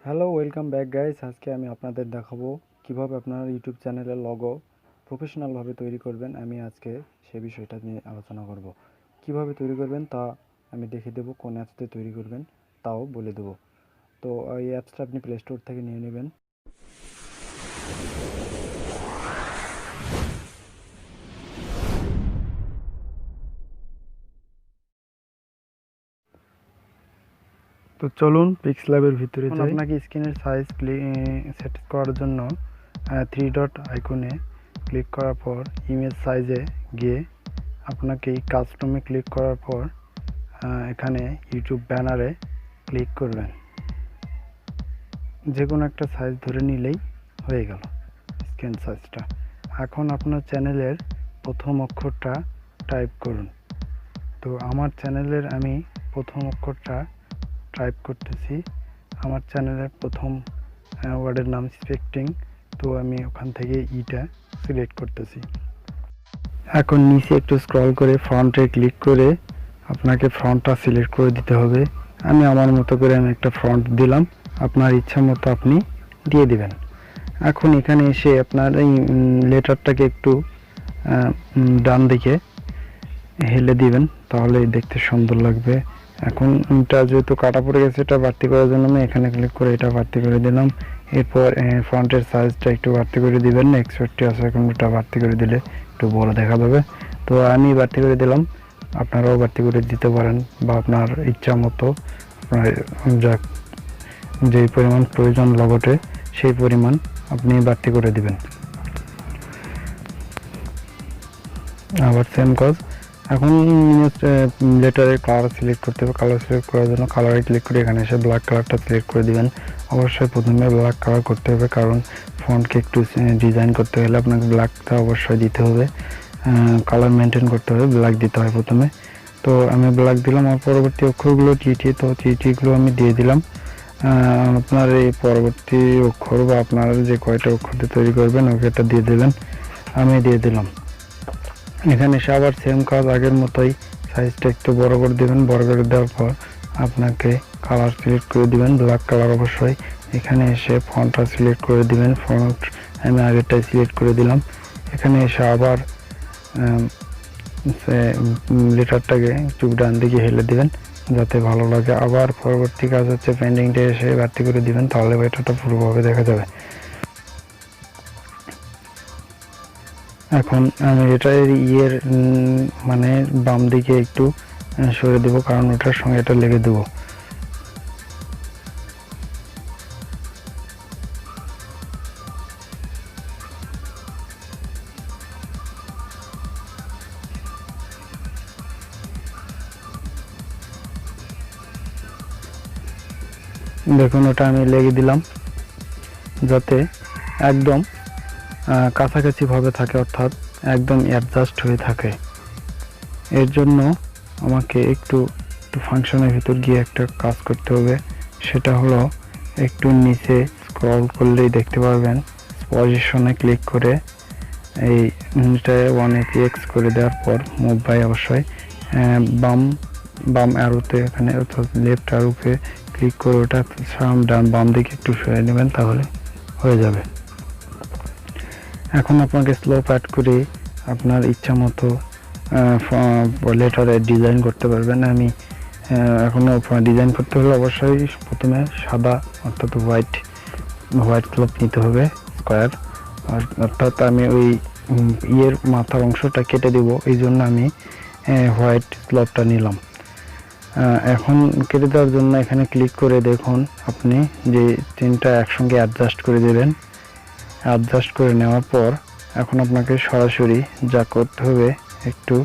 Hello welcome back guys. আজকে আমি আপনাদের দেখাবো কিভাবে আপনার ইউটিউব চ্যানেলের লোগো প্রফেশনালভাবে তৈরি করবেন। আমি আজকে সে বিষয়টা নিয়ে আলোচনা করব। কিভাবে তৈরি করবেন তা আমি দেখিয়ে দেবো, কোন অ্যাপসতে তৈরি করবেন তাও বলে দেবো। তো এই অ্যাপসটা আপনি প্লে স্টোর থেকে নিয়ে নেবেন। তো চলুন পিক্সল্যাবের ভিতরে যাই। আপনাকে স্ক্রিনের সাইজ সেট করার জন্য থ্রি ডট আইকনে ক্লিক করার পর ইমেজ সাইজে গিয়ে আপনাকে এই কাস্টমে ক্লিক করার পর এখানে ইউটিউব ব্যানারে ক্লিক করবেন। যে কোনো একটা সাইজ ধরে নিলেই হয়ে গেল স্ক্রিন সাইজটা। এখন আপনার চ্যানেলের প্রথম অক্ষরটা টাইপ করুন। তো আমার চ্যানেলের আমি প্রথম অক্ষরটা টাইপ করতেছি। আমার চ্যানেলের প্রথম ওয়ার্ডের নাম স্পেক্টিং, তো আমি ওখান থেকে ইটা সিলেক্ট করতেছি। এখন নিচে একটু স্ক্রল করে ফ্রন্টে ক্লিক করে আপনাকে ফ্রন্টটা সিলেক্ট করে দিতে হবে। আমি আমার মতো করে আমি একটা ফ্রন্ট দিলাম, আপনার ইচ্ছা মতো আপনি দিয়ে দিবেন। এখন এখানে এসে আপনার এই লেটারটাকে একটু ডান দিকে হেলে দিবেন, তাহলে দেখতে সুন্দর লাগবে। এখন এটা যেহেতু কাটা পড়ে গেছে, এটা বাড়তি করার জন্য আমি এখানে ক্লিক করে এটা বাড়তি করে দিলাম। এরপর ফন্টের সাইজটা একটু বাড়তি করে দিবেন। এক্সপেক্টটি আছে, এখন ওটা বাড়তি করে দিলে একটু বড় দেখা যাবে। তো আমি বাড়তি করে দিলাম, আপনারাও বাড়তি করে দিতে পারেন বা আপনার ইচ্ছা মতো আপনার যাক যেই পরিমাণ প্রয়োজন লগটে সেই পরিমাণ আপনি বাড়তি করে দিবেন। আবার সেম কাজ। এখন লেটারের কালার সিলেক্ট করতে হবে। কালার সিলেক্ট করার জন্য কালারে ক্লিক করে এখানে এসে ব্ল্যাক কালারটা সিলেক্ট করে দিবেন। অবশ্যই প্রথমে ব্ল্যাক কালার করতে হবে, কারণ ফন্টকে একটু ডিজাইন করতে গেলে আপনাকে ব্ল্যাকটা অবশ্যই দিতে হবে। কালার মেনটেন করতে হবে, ব্ল্যাক দিতে হয় প্রথমে। তো আমি ব্ল্যাক দিলাম। আর পরবর্তী অক্ষরগুলো টিটি, তো টিটিগুলো আমি দিয়ে দিলাম। আপনার এই পরবর্তী অক্ষর বা আপনার যে কয়টা অক্ষর দিয়ে তৈরি করবেন ওটা দিয়ে দেবেন। আমি দিয়ে দিলাম। এখানে এসে আবার সেম কাজ আগের মতোই সাইজটা একটু বড় করে দেবেন। বড় করে দেওয়ার পর আপনাকে কালার সিলেক্ট করে দিবেন, ব্ল্যাক কালার অবশ্যই। এখানে এসে ফন্টটা সিলেক্ট করে দিবেন। ফন্ট আমি আগেরটাই সিলেক্ট করে দিলাম। এখানে এসে আবার লেটারটাকে একটু ডান দিকে হেলে দিবেন যাতে ভালো লাগে। আবার পরবর্তী কাজ হচ্ছে পেন্ডিংটা এসে বাড়তি করে দিবেন, তাহলে এটা পুরোভাবে দেখা যাবে। এখন আমি এটা ইয়ের মানে বাম দিকে একটু সরে দেব, কারণ ওটার সঙ্গে এটা লেগে দেব। দেখুন ওটা আমি লেগে দিলাম যাতে একদম কাছাকাছি ভাবে থাকে, অর্থাৎ একদম অ্যাডজাস্ট হয়ে থাকে। এর জন্য আমাকে একটু ফাংশনের ভিতর গিয়ে একটা কাজ করতে হবে। সেটা হলো একটু নিচে স্ক্রল করলেই দেখতে পারবেন পজিশনে ক্লিক করে এই এটা 180x করে দেওয়ার পর মুভ বাই অবশ্যই বাম অ্যারোতে এখানে অর্থাৎ লেফট অ্যারোতে ক্লিক করে ওটা বাম দিকে একটু সরিয়ে নেবেন, তাহলে হয়ে যাবে। এখন আপনাকে স্লোপ অ্যাড করে আপনার ইচ্ছা মতো লেটারে ডিজাইন করতে পারবেন। আমি এখনও ডিজাইন করতে হলে অবশ্যই প্রথমে সাদা অর্থাৎ হোয়াইট স্লোপ নিতে হবে স্কোয়ার। অর্থাৎ আমি ওই ইয়ের মাথার অংশটা কেটে দেব, এই জন্য আমি হোয়াইট স্লোপটা নিলাম। এখন কেটে দেওয়ার জন্য এখানে ক্লিক করে দেখুন আপনি যে তিনটা একসঙ্গে অ্যাডজাস্ট করে দেবেন। অ্যাডজাস্ট করে নেওয়ার পর এখন আপনাকে সরাসরি যা করতে হবে একটু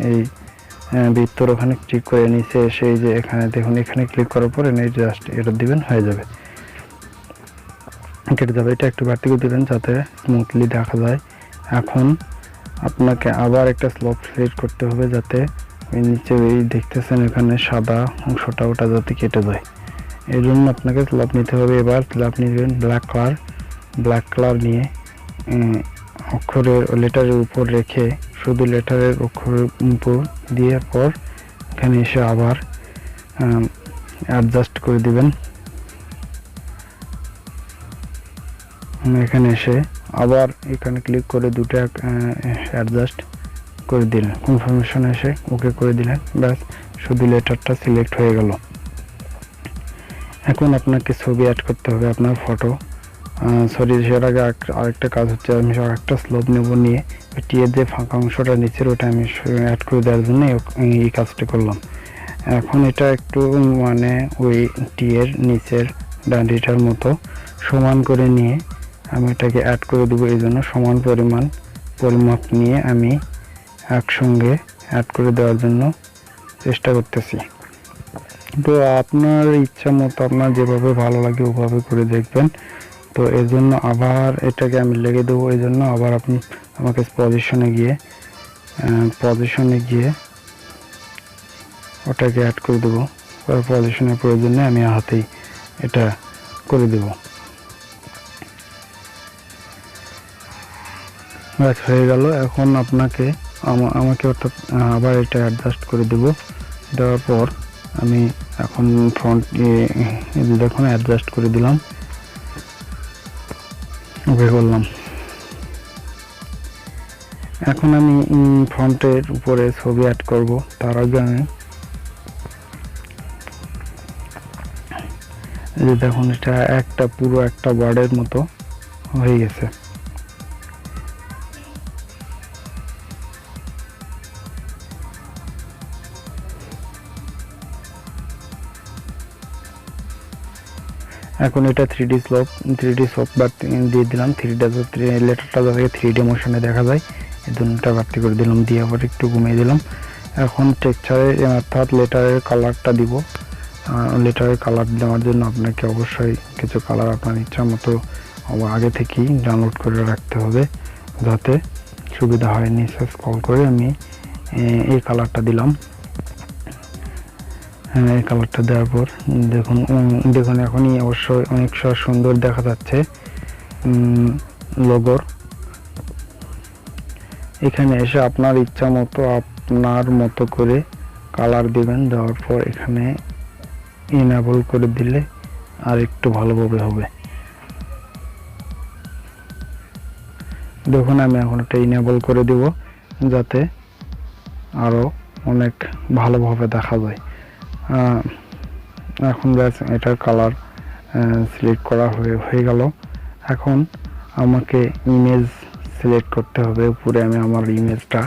এই বৃত্তর ওখানে ক্লিক করে নিচে এসে এই যে এখানে দেখুন, এখানে ক্লিক করার পরে জাস্ট এটা দিবেন, হয়ে যাবে, কেটে যাবে। এটা একটু বাড়তি করে দেবেন যাতে স্মুথলি দেখা যায়। এখন আপনাকে আবার একটা স্লোপ সিলেক্ট করতে হবে যাতে ওই নিচে এই দেখতেছেন এখানে সাদা অংশটা ওটা যাতে কেটে যায়। এই জন্য আপনাকে স্লোপ নিতে হবে। এবার স্লোপ নেবেন ব্ল্যাক কালার নিয়ে অক্ষরের লেটারের উপর রেখে শুধু লেটারের অক্ষরের উপর দিয়ে পর এখানে এসে আবার অ্যাডজাস্ট করে দিবেন। এখানে এসে আবার এখানে ক্লিক করে দুটো অ্যাডজাস্ট করে দিলেন, কনফার্মেশন এসে ওকে করে দিলেন, ব্যাস শুধু লেটারটা সিলেক্ট হয়ে গেল। এখন আপনাকে ছবি অ্যাড করতে হবে, আপনার ফটো। সরি, সেটার আগে আরেকটা কাজ হচ্ছে, আমি আরেকটা স্লোপ নেব, নিয়ে টিয়ের যে ফাঁকা অংশটা নিচের ওটা আমি অ্যাড করে দেওয়ার জন্য এই কাজটা করলাম। এখন এটা একটু মানে ওই টিয়ের নিচের ডান্ডিটার মতো সমান করে নিয়ে আমি এটাকে অ্যাড করে দেবো। এই জন্য সমান পরিমাপ নিয়ে আমি একসঙ্গে অ্যাড করে দেওয়ার জন্য চেষ্টা করতেছি। তো আপনার ইচ্ছা মতো আপনার যেভাবে ভালো লাগে ওভাবে করে দেখবেন। তো এর জন্য আবার এটাকে আমি লেগে দেবো, এই জন্য আবার আপনি আমাকে পজিশনে গিয়ে ওটাকে অ্যাড করে দেবো। পজিশনের প্রয়োজনে আমি হাতেই এটা করে দেব। ব্যাস হয়ে গেল। এখন আমাকে অর্থাৎ আবার এটা অ্যাডজাস্ট করে দেব। দেওয়ার পর আমি এখন ফ্রন্ট দেখুন অ্যাডজাস্ট করে দিলাম, ওকে করলাম। এখন আমি ফ্রন্টের উপরে ছবি অ্যাড করব। তার আগে আমি দেখুন এটা পুরো একটা বার্ডের মতো হয়ে গেছে। এখন এটা 3D স্লোপ বাট দিয়ে দিলাম। লেটারটা যাতে 3D মোশনে দেখা যায় এই দুটোটা বাড়তি করে দিলাম, দিয়ে আবার একটু কমিয়ে দিলাম। এখন টেক্সচারে অর্থাৎ লেটারের কালারটা দিব। লেটারের কালার দেওয়ার জন্য আপনাকে অবশ্যই কিছু কালার আপনার ইচ্ছা মতো আগে থেকেই ডাউনলোড করে রাখতে হবে, যাতে সুবিধা হয়। নিচে স্ক্রল করে আমি এই কালারটা দিলাম। এই কালারটা দেওয়ার পর দেখুন এখনই অবশ্যই অনেক সুন্দর দেখা যাচ্ছে লোগোর। এখানে এসে আপনার ইচ্ছা মতো আপনার মতো করে কালার দিবেন। দেওয়ার পর এখানে ইনেবল করে দিলে আর একটু ভালোভাবে হবে। দেখুন আমি এখন এটা ইনেবল করে দিব, যাতে আরো অনেক ভালোভাবে দেখা যায়। এখন ব্যাস এটার কালার সিলেক্ট করা হয়ে গেল। এখন আমাকে ইমেজ সিলেক্ট করতে হবে। উপরে আমি আমার ইমেজটা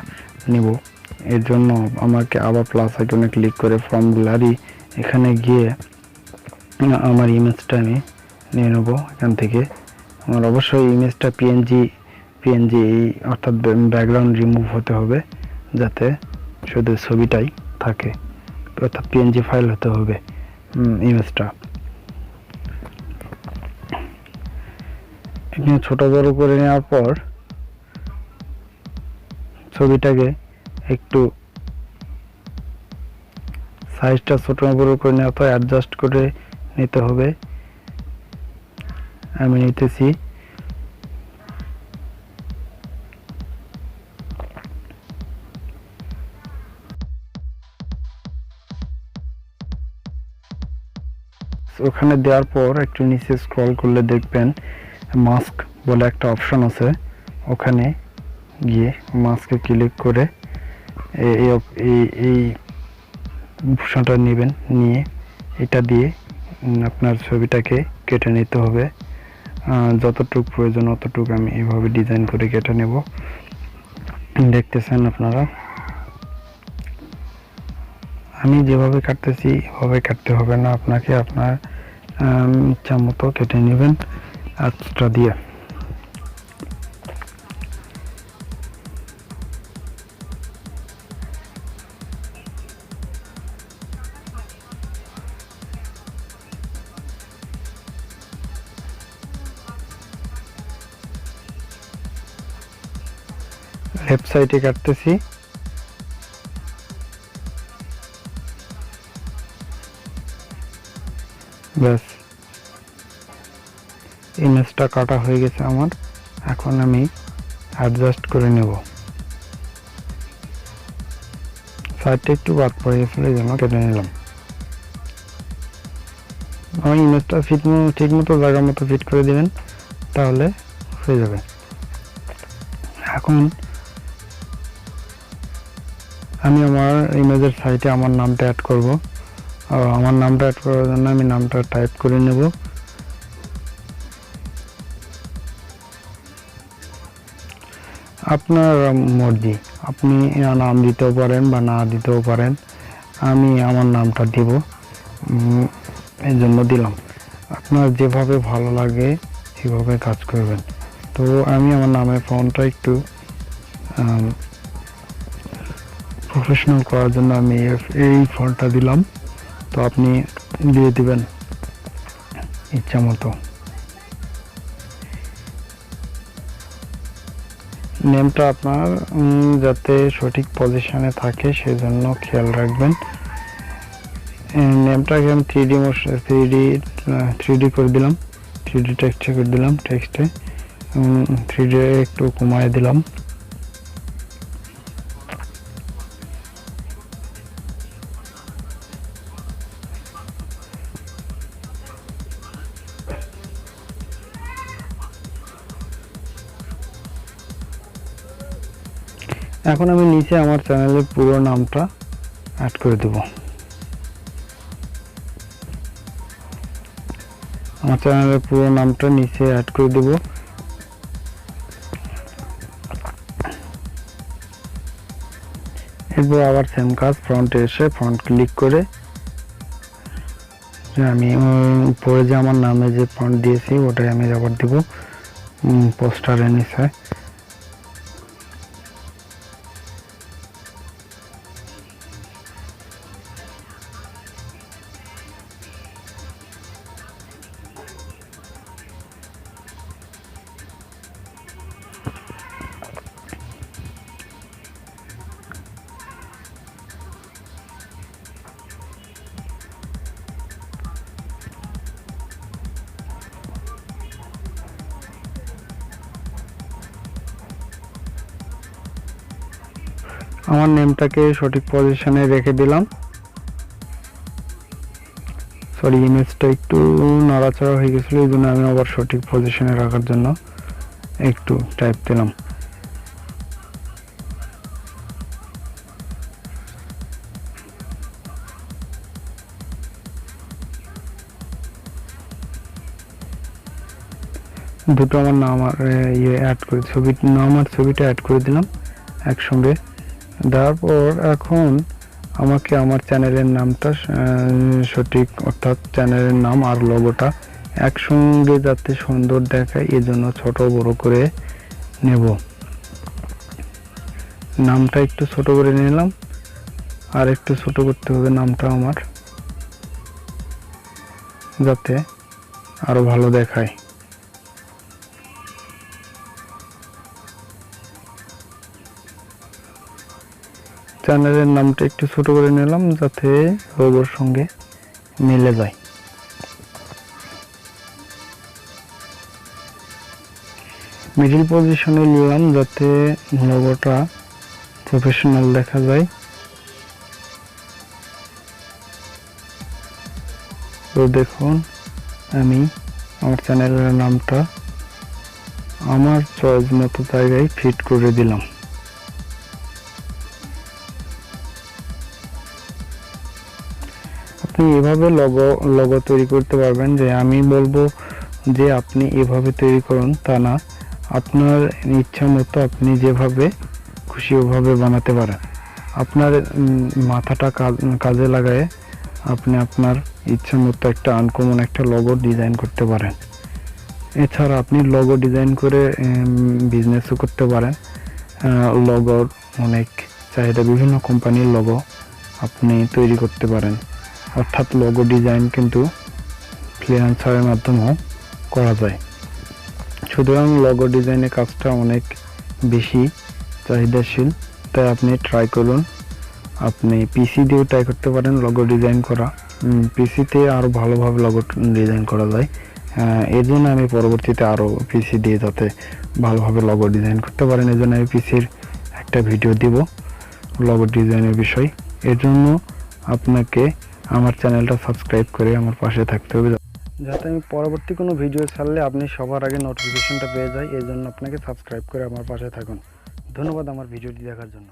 নিব। এর জন্য আমাকে আবার প্লাস আইকনে ক্লিক করে ফ্রম গ্যালারি এখানে গিয়ে আমার ইমেজটা আমি নিয়ে নেব। এখান থেকে আমার অবশ্যই ইমেজটা পিএনজি অর্থাৎ ব্যাকগ্রাউন্ড রিমুভ হতে হবে, যাতে শুধু ছবিটাই থাকে, অর্থাৎ পিএনজি ফাইল হতে হবে ইমেজটা। এখানে ছোট বড় করে নেওয়ার পর ছবিটাকে একটু সাইজটা ছোট বড় করে নেওয়ার পর অ্যাডজাস্ট করে নিতে হবে। আমি নিতেছি। ওখানে দেওয়ার পর একটু নিচে স্ক্রল করলে দেখবেন মাস্ক বলে একটা অপশন আছে। ওখানে গিয়ে মাস্কে ক্লিক করে এই অপশনটা নেবেন, নিয়ে এটা দিয়ে আপনার ছবিটাকে কেটে নিতে হবে। যতটুকু প্রয়োজন অতটুকু আমি এইভাবে ডিজাইন করে কেটে নেব। দেখতেছেন আপনারা, আমি যেভাবে কাটতেছি এভাবে কাটতে হবে না আপনাকে, আপনার ইচ্ছা মতো কেটে নেবেন আঁচটা দিয়ে। লেফট সাইডে কাটতেছি। ব্যাস ইমেজটা কাটা হয়ে গেছে আমার। এখন আমি অ্যাডজাস্ট করে নেব। সাইডটা একটু বাদ পড়ে গেছিল, এই জন্য কেটে নিলাম। আমার ইমেজটা ঠিক মতো জায়গা মতো ফিট করে দিবেন, তাহলে হয়ে যাবে। এখন আমি আমার ইমেজের সাইটে আমার নামটা অ্যাড করব। আমার নামটা অ্যাড করার জন্য আমি নামটা টাইপ করে নেব। আপনার মর্জি, আপনি নাম দিতেও পারেন বা না দিতেও পারেন। আমি আমার নামটা দিব, এই জন্য দিলাম। আপনার যেভাবে ভালো লাগে সেভাবে কাজ করবেন। তো আমি আমার নামের ফন্টটা একটু প্রফেশনাল করার জন্য আমি এই ফন্টটা দিলাম। তো আপনি দিয়ে দিবেন ইচ্ছা মতো। নেমটা আপনার যাতে সঠিক পজিশনে থাকে সেজন্য খেয়াল রাখবেন। নেমটাকে আমি 3D করে দিলাম, 3D টেক্সটে করে দিলাম। টেক্সটে 3D একটু কমায় দিলাম। এখন আমি নিচে আমার চ্যানেলের পুরো নামটা অ্যাড করে দেব। আমার চ্যানেলের পুরো নামটা নিচে অ্যাড করে দেব। এরপর আবার সেম কাজ, ফ্রন্টে এসে ফ্রন্ট ক্লিক করে আমি উপরে যে আমার নামে যে ফন্ট দিয়েছি ওটাই আমি আবার দেব পোস্টারের নিচে। আমার নেমটাকে সঠিক পজিশনে রেখে দিলাম। সরি, ইমেজটা একটু নড়াচড়া হয়ে গেছিল, এই জন্য আমি আবার সঠিক পজিশনে রাখার জন্য একটু টাইপ দিলাম। দুটো আমার নাম আর অ্যাড করে নাম আর ছবিটা অ্যাড করে দিলাম একসঙ্গে। দেওয়ার পর এখন আমাকে আমার চ্যানেলের নামটা সঠিক, অর্থাৎ চ্যানেলের নাম আর লোগোটা একসঙ্গে যাতে সুন্দর দেখায় এজন্য ছোট বড় করে নেব। নামটা একটু ছোট করে নিলাম, আর একটু ছোট করতে হবে নামটা আমার, যাতে আরো ভালো দেখায়। চ্যানেলের নামটা একটু ছোট করে নিলাম যাতে লোগোর সঙ্গে মিলে যায়। মিডল পজিশনে নিলাম যাতে লোগোটা প্রফেশনাল দেখা যায়। তো দেখুন আমি আমার চ্যানেলের নামটা আমার চয়েস মতো জায়গায় ফিট করে দিলাম। আপনি এভাবে লোগো তৈরি করতে পারবেন। যে আমি বলবো যে আপনি এভাবে তৈরি করুন তা না, আপনার ইচ্ছা মতো আপনি যেভাবে খুশি ওভাবে বানাতে পারেন। আপনার মাথাটা কাজে লাগায় আপনি আপনার ইচ্ছা মতো একটা আনকমন একটা লোগো ডিজাইন করতে পারেন। এছাড়া আপনি লোগো ডিজাইন করে বিজনেসও করতে পারেন। লোগোর অনেক চাহিদা, বিভিন্ন কোম্পানির লোগো আপনি তৈরি করতে পারেন। অর্থাৎ লোগো ডিজাইন কিন্তু ফ্রিল্যান্সারের মাধ্যমেও করা যায়। সুতরাং লোগো ডিজাইনের কাজটা অনেক বেশি চাহিদাশীল, তাই আপনি ট্রাই করুন। আপনি পিসি দিয়েও ট্রাই করতে পারেন লোগো ডিজাইন করা। পিসিতে আরও ভালোভাবে লোগো ডিজাইন করা যায়। এর জন্য আমি পরবর্তীতে আরও পিসি দিয়ে যাতে ভালোভাবে লোগো ডিজাইন করতে পারেন, এর জন্য আমি পিসির একটা ভিডিও দিব লোগো ডিজাইনের বিষয়। এর জন্য আপনাকে আমার চ্যানেলটা সাবস্ক্রাইব করে আমার পাশে থাকতে হবে। যাতে আমি পরবর্তী কোনো ভিডিও ছাড়লে আপনি সবার আগে নোটিফিকেশনটা পেয়ে যায়। এই জন্য আপনাকে সাবস্ক্রাইব করে আমার পাশে থাকুন। ধন্যবাদ আমার ভিডিওটি দেখার জন্য।